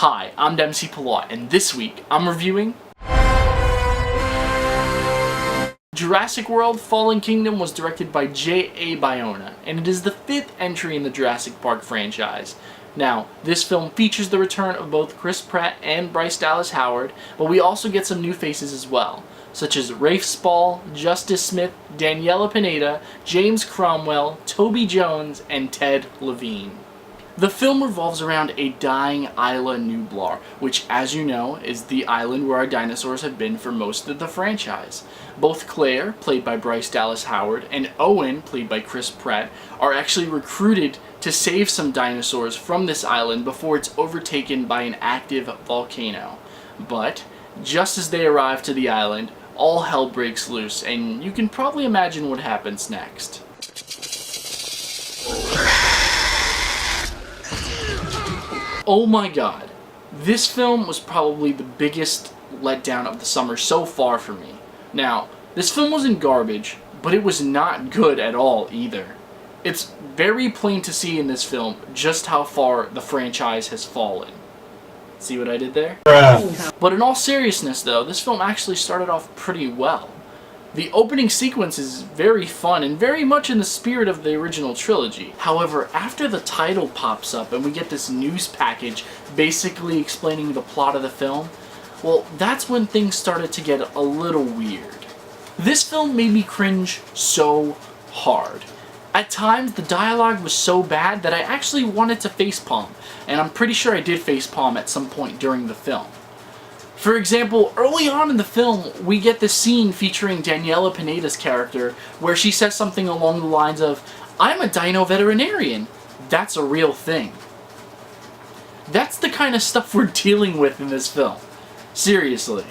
Hi, I'm Dempsey Pilot, and this week I'm reviewing Jurassic World Fallen Kingdom. Was directed by J.A. Bayona, and it is the 5th entry in the Jurassic Park franchise. Now, this film features the return of both Chris Pratt and Bryce Dallas Howard, but we also get some new faces as well, such as Rafe Spall, Justice Smith, Daniella Pineda, James Cromwell, Toby Jones, and Ted Levine. The film revolves around a dying Isla Nublar, which, as you know, is the island where our dinosaurs have been for most of the franchise. Both Claire, played by Bryce Dallas Howard, and Owen, played by Chris Pratt, are actually recruited to save some dinosaurs from this island before it's overtaken by an active volcano. But, just as they arrive to the island, all hell breaks loose, and you can probably imagine what happens next. Oh my god, this film was probably the biggest letdown of the summer so far for me. Now, this film wasn't garbage, but it was not good at all either. It's very plain to see in this film just how far the franchise has fallen. See what I did there? But in all seriousness though, this film actually started off pretty well. The opening sequence is very fun and very much in the spirit of the original trilogy. However, after the title pops up and we get this news package basically explaining the plot of the film, well, that's when things started to get a little weird. This film made me cringe so hard. At times, the dialogue was so bad that I actually wanted to facepalm, and I'm pretty sure I did facepalm at some point during the film. For example, early on in the film, we get this scene featuring Daniella Pineda's character where she says something along the lines of, "I'm a dino veterinarian. That's a real thing." That's the kind of stuff we're dealing with in this film. Seriously.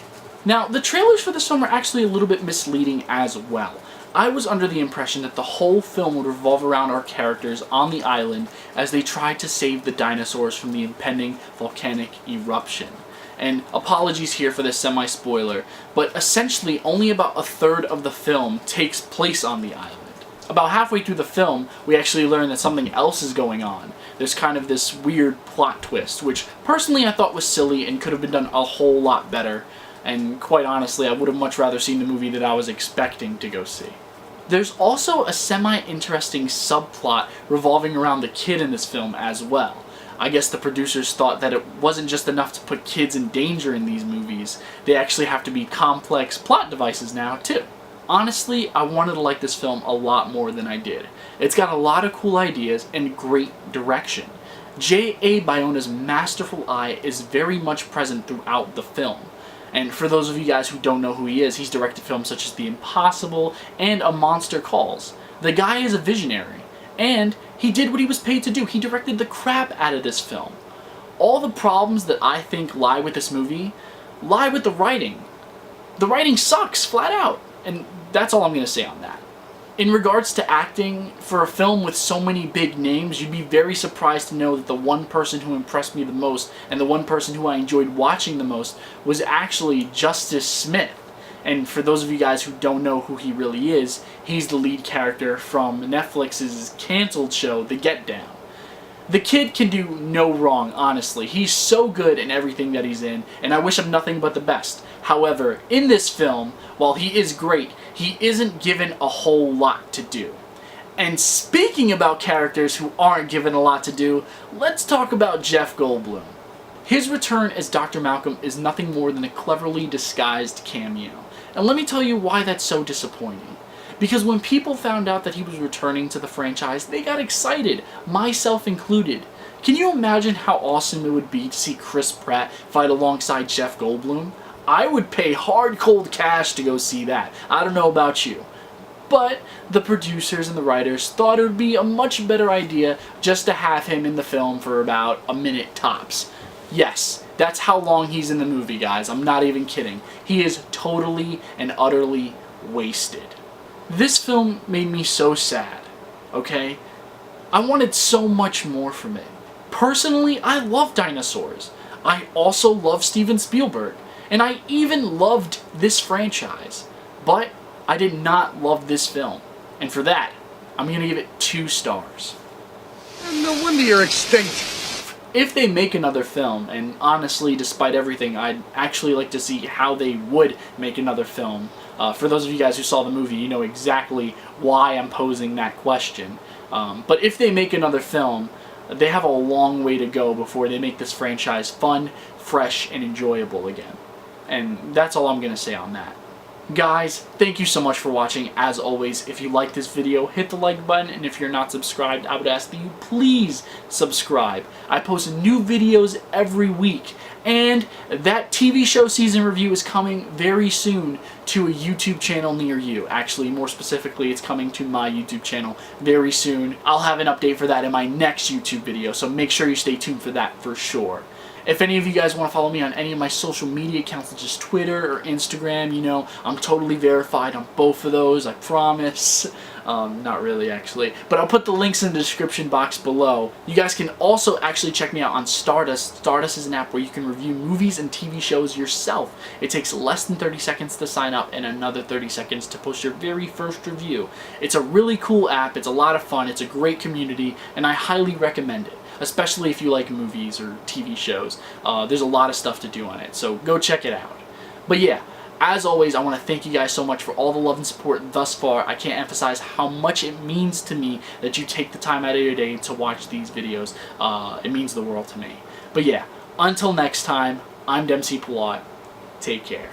Now, the trailers for this film are actually a little bit misleading as well. I was under the impression that the whole film would revolve around our characters on the island as they tried to save the dinosaurs from the impending volcanic eruption. And apologies here for this semi-spoiler, but essentially only about a third of the film takes place on the island. About halfway through the film, we actually learn that something else is going on. There's kind of this weird plot twist, which personally I thought was silly and could have been done a whole lot better. And quite honestly, I would have much rather seen the movie that I was expecting to go see. There's also a semi-interesting subplot revolving around the kid in this film as well. I guess the producers thought that it wasn't just enough to put kids in danger in these movies, they actually have to be complex plot devices now too. Honestly, I wanted to like this film a lot more than I did. It's got a lot of cool ideas and great direction. J.A. Bayona's masterful eye is very much present throughout the film. And for those of you guys who don't know who he is, he's directed films such as The Impossible and A Monster Calls. The guy is a visionary, and he did what he was paid to do. He directed the crap out of this film. All the problems that I think lie with this movie lie with the writing. The writing sucks, flat out, and that's all I'm going to say on that. In regards to acting, for a film with so many big names, you'd be very surprised to know that the one person who impressed me the most and the one person who I enjoyed watching the most was actually Justice Smith. And for those of you guys who don't know who he really is, he's the lead character from Netflix's canceled show, The Get Down. The kid can do no wrong, honestly. He's so good in everything that he's in, and I wish him nothing but the best. However, in this film, while he is great, he isn't given a whole lot to do. And speaking about characters who aren't given a lot to do, let's talk about Jeff Goldblum. His return as Dr. Malcolm is nothing more than a cleverly disguised cameo. And let me tell you why that's so disappointing. Because when people found out that he was returning to the franchise, they got excited, myself included. Can you imagine how awesome it would be to see Chris Pratt fight alongside Jeff Goldblum? I would pay hard cold cash to go see that. I don't know about you. But the producers and the writers thought it would be a much better idea just to have him in the film for about a minute tops. Yes, that's how long he's in the movie, guys. I'm not even kidding. He is totally and utterly wasted. This film made me so sad, okay? I wanted so much more from it. Personally, I love dinosaurs. I also love Steven Spielberg. And I even loved this franchise. But I did not love this film. And for that, I'm going to give it 2 stars. No wonder you're extinct. if they make another film, and honestly, despite everything, I'd actually like to see how they would make another film. For those of you guys who saw the movie, you know exactly why I'm posing that question. But if they make another film, they have a long way to go before they make this franchise fun, fresh, and enjoyable again. And that's all I'm going to say on that. Guys, thank you so much for watching. As always, if you like this video, hit the like button, and if you're not subscribed, I would ask that you please subscribe. I post new videos every week, and that TV show season review is coming very soon to a YouTube channel near you. Actually, more specifically, it's coming to my YouTube channel very soon. I'll have an update for that in my next YouTube video, so make sure you stay tuned for that for sure. If any of you guys want to follow me on any of my social media accounts, such as Twitter or Instagram, you know, I'm totally verified on both of those, I promise. Not really, actually. But I'll put the links in the description box below. You guys can also actually check me out on Stardust. Stardust is an app where you can review movies and TV shows yourself. It takes less than 30 seconds to sign up and another 30 seconds to post your very first review. It's a really cool app, it's a lot of fun, it's a great community, and I highly recommend it. Especially if you like movies or TV shows. There's a lot of stuff to do on it, so go check it out. But yeah, as always, I want to thank you guys so much for all the love and support thus far. I can't emphasize how much it means to me that you take the time out of your day to watch these videos. It means the world to me. But yeah, until next time, I'm Dempsey Plot. Take care.